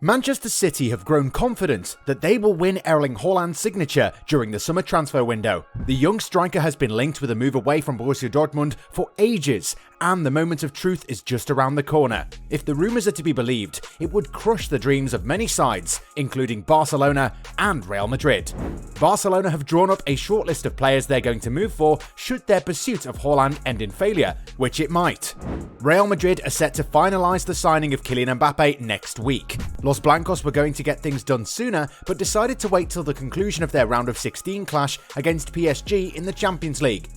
Manchester City have grown confident that they will win Erling Haaland's signature during the summer transfer window. The young striker has been linked with a move away from Borussia Dortmund for ages, and the moment of truth is just around the corner. If the rumours are to be believed, it would crush the dreams of many sides, including Barcelona and Real Madrid. Barcelona have drawn up a shortlist of players they're going to move for should their pursuit of Haaland end in failure, which it might. Real Madrid are set to finalise the signing of Kylian Mbappe next week. Los Blancos were going to get things done sooner, but decided to wait till the conclusion of their round of 16 clash against PSG in the Champions League.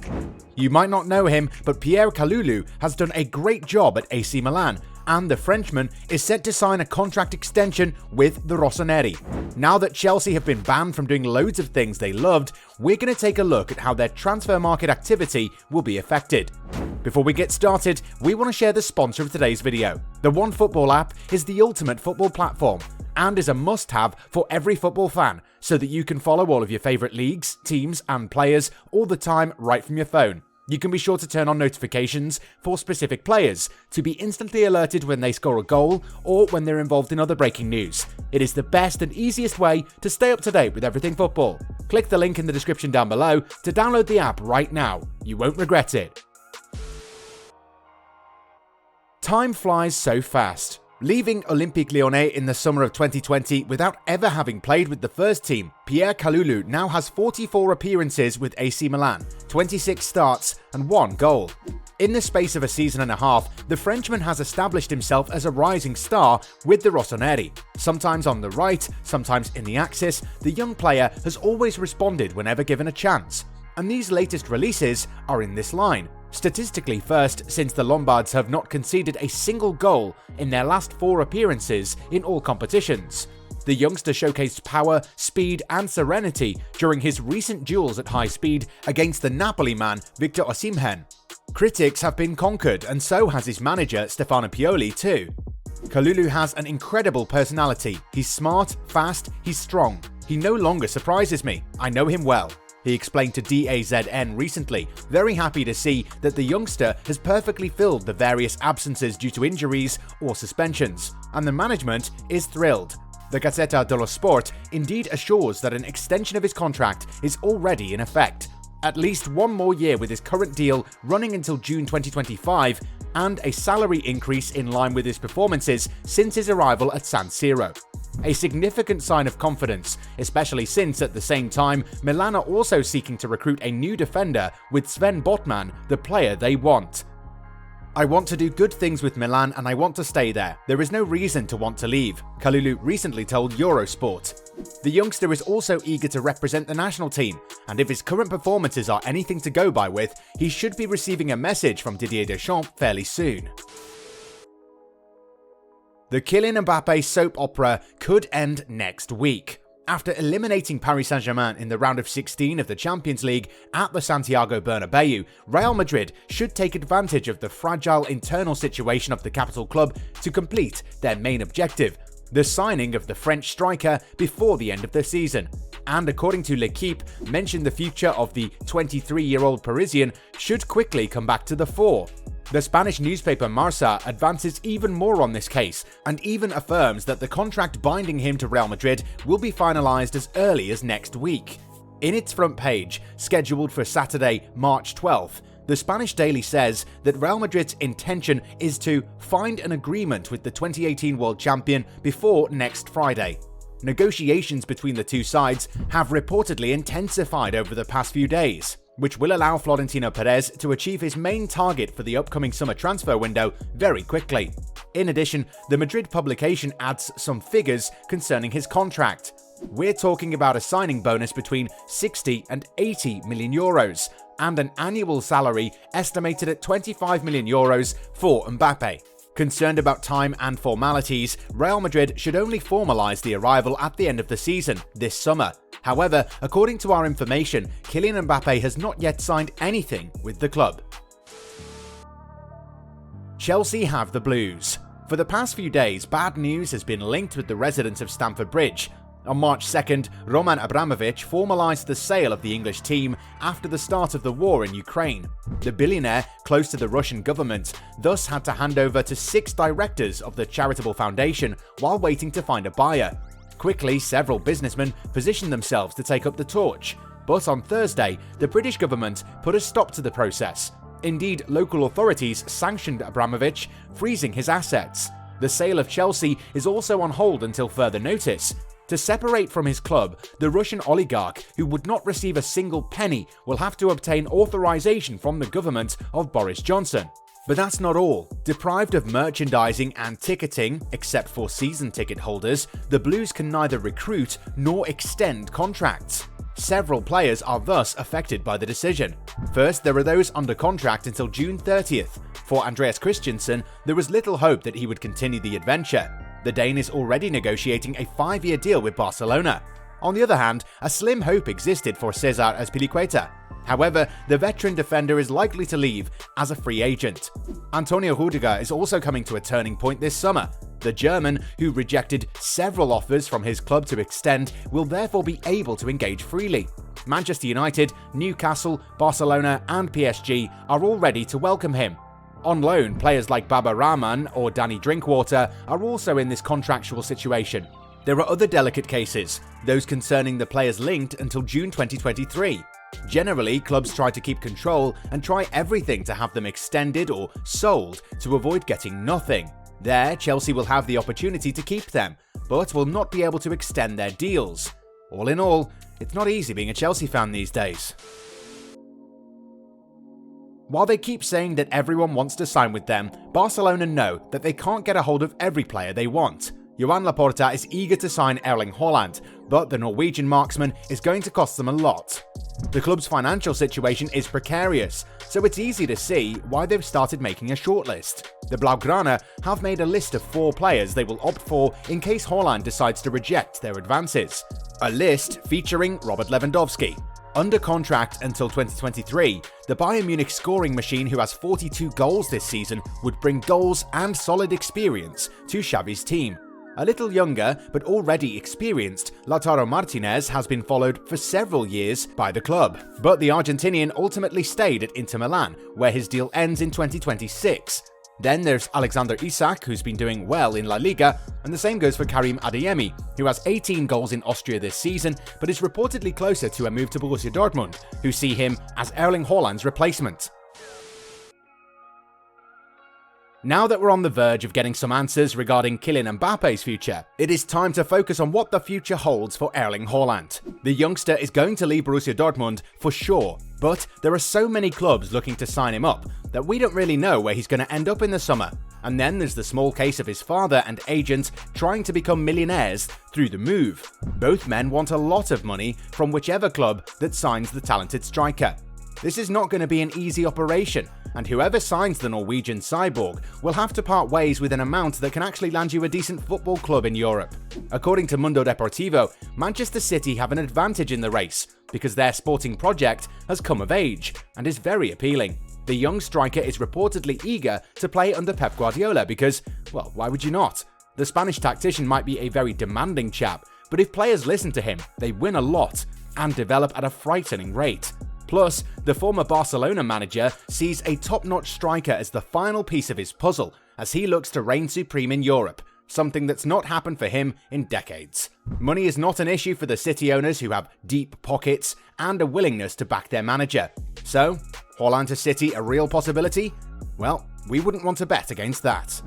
You might not know him, but Pierre Kalulu has done a great job at AC Milan, and the Frenchman is set to sign a contract extension with the Rossoneri. Now that Chelsea have been banned from doing loads of things they loved, we're going to take a look at how their transfer market activity will be affected. Before we get started, we want to share the sponsor of today's video. The OneFootball app is the ultimate football platform and is a must-have for every football fan, so that you can follow all of your favourite leagues, teams and players all the time right from your phone. You can be sure to turn on notifications for specific players to be instantly alerted when they score a goal or when they're involved in other breaking news. It is the best and easiest way to stay up to date with everything football. Click the link in the description down below to download the app right now. You won't regret it. Time flies so fast. Leaving Olympique Lyonnais in the summer of 2020 without ever having played with the first team, Pierre Kalulu now has 44 appearances with AC Milan, 26 starts and 1 goal. In the space of a season and a half, the Frenchman has established himself as a rising star with the Rossoneri. Sometimes on the right, sometimes in the axis, the young player has always responded whenever given a chance. And these latest releases are in this line. Statistically first, since the Lombards have not conceded a single goal in their last 4 appearances in all competitions. The youngster showcased power, speed and serenity during his recent duels at high speed against the Napoli man Victor Osimhen. Critics have been conquered, and so has his manager Stefano Pioli too. Kalulu has an incredible personality. He's smart, fast, he's strong. He no longer surprises me. I know him well, he explained to DAZN recently, very happy to see that the youngster has perfectly filled the various absences due to injuries or suspensions, and the management is thrilled. The Gazzetta dello Sport indeed assures that an extension of his contract is already in effect. At least 1 more year with his current deal running until June 2025, and a salary increase in line with his performances since his arrival at San Siro. A significant sign of confidence, especially since at the same time Milan are also seeking to recruit a new defender with Sven Botman, the player they want. I want to do good things with Milan and I want to stay there. There is no reason to want to leave, Kalulu recently told Eurosport. The youngster is also eager to represent the national team, and if his current performances are anything to go by with, he should be receiving a message from Didier Deschamps fairly soon. The Kylian Mbappe soap opera could end next week. After eliminating Paris Saint-Germain in the round of 16 of the Champions League at the Santiago Bernabeu, Real Madrid should take advantage of the fragile internal situation of the capital club to complete their main objective, the signing of the French striker before the end of the season. And according to L'Equipe, mentioned the future of the 23-year-old Parisian should quickly come back to the fore. The Spanish newspaper Marca advances even more on this case, and even affirms that the contract binding him to Real Madrid will be finalised as early as next week. In its front page, scheduled for Saturday, March 12th, the Spanish daily says that Real Madrid's intention is to find an agreement with the 2018 world champion before next Friday. Negotiations between the two sides have reportedly intensified over the past few days, which will allow Florentino Perez to achieve his main target for the upcoming summer transfer window very quickly. In addition, the Madrid publication adds some figures concerning his contract. We're talking about a signing bonus between 60 and 80 million euros, and an annual salary estimated at 25 million euros for Mbappe. Concerned about time and formalities, Real Madrid should only formalise the arrival at the end of the season this summer. However, according to our information, Kylian Mbappe has not yet signed anything with the club. Chelsea have the blues. For the past few days, bad news has been linked with the residents of Stamford Bridge. On March 2nd, Roman Abramovich formalized the sale of the English team after the start of the war in Ukraine. The billionaire, close to the Russian government, thus had to hand over to 6 directors of the charitable foundation while waiting to find a buyer. Quickly, several businessmen positioned themselves to take up the torch, but on Thursday, the British government put a stop to the process. Indeed, local authorities sanctioned Abramovich, freezing his assets. The sale of Chelsea is also on hold until further notice. To separate from his club, the Russian oligarch, who would not receive a single penny, will have to obtain authorization from the government of Boris Johnson. But that's not all. Deprived of merchandising and ticketing, except for season ticket holders, the Blues can neither recruit nor extend contracts. Several players are thus affected by the decision. First, there are those under contract until June 30th. For Andreas Christensen, there was little hope that he would continue the adventure. The Dane is already negotiating a 5-year deal with Barcelona. On the other hand, a slim hope existed for Cesar Azpilicueta. However, the veteran defender is likely to leave as a free agent. Antonio Rudiger is also coming to a turning point this summer. The German, who rejected several offers from his club to extend, will therefore be able to engage freely. Manchester United, Newcastle, Barcelona and PSG are all ready to welcome him. On loan, players like Baba Rahman or Danny Drinkwater are also in this contractual situation. There are other delicate cases, those concerning the players linked until June 2023. Generally, clubs try to keep control and try everything to have them extended or sold to avoid getting nothing. There, Chelsea will have the opportunity to keep them, but will not be able to extend their deals. All in all, it's not easy being a Chelsea fan these days. While they keep saying that everyone wants to sign with them, Barcelona know that they can't get a hold of every player they want. Joan Laporta is eager to sign Erling Haaland, but the Norwegian marksman is going to cost them a lot. The club's financial situation is precarious, so it's easy to see why they've started making a shortlist. The Blaugrana have made a list of 4 players they will opt for in case Haaland decides to reject their advances. A list featuring Robert Lewandowski. Under contract until 2023, the Bayern Munich scoring machine, who has 42 goals this season, would bring goals and solid experience to Xavi's team. A little younger, but already experienced, Lautaro Martinez has been followed for several years by the club, but the Argentinian ultimately stayed at Inter Milan, where his deal ends in 2026. Then there's Alexander Isak, who's been doing well in La Liga, and the same goes for Karim Adeyemi, who has 18 goals in Austria this season, but is reportedly closer to a move to Borussia Dortmund, who see him as Erling Haaland's replacement. Now that we're on the verge of getting some answers regarding Kylian Mbappe's future, it is time to focus on what the future holds for Erling Haaland. The youngster is going to leave Borussia Dortmund for sure, but there are so many clubs looking to sign him up that we don't really know where he's going to end up in the summer. And then there's the small case of his father and agent trying to become millionaires through the move. Both men want a lot of money from whichever club that signs the talented striker. This is not going to be an easy operation, and whoever signs the Norwegian cyborg will have to part ways with an amount that can actually land you a decent football club in Europe. According to Mundo Deportivo, Manchester City have an advantage in the race because their sporting project has come of age and is very appealing. The young striker is reportedly eager to play under Pep Guardiola because, well, why would you not? The Spanish tactician might be a very demanding chap, but if players listen to him, they win a lot and develop at a frightening rate. Plus, the former Barcelona manager sees a top-notch striker as the final piece of his puzzle as he looks to reign supreme in Europe, something that's not happened for him in decades. Money is not an issue for the City owners, who have deep pockets and a willingness to back their manager. So, Haaland to City a real possibility? Well, we wouldn't want to bet against that.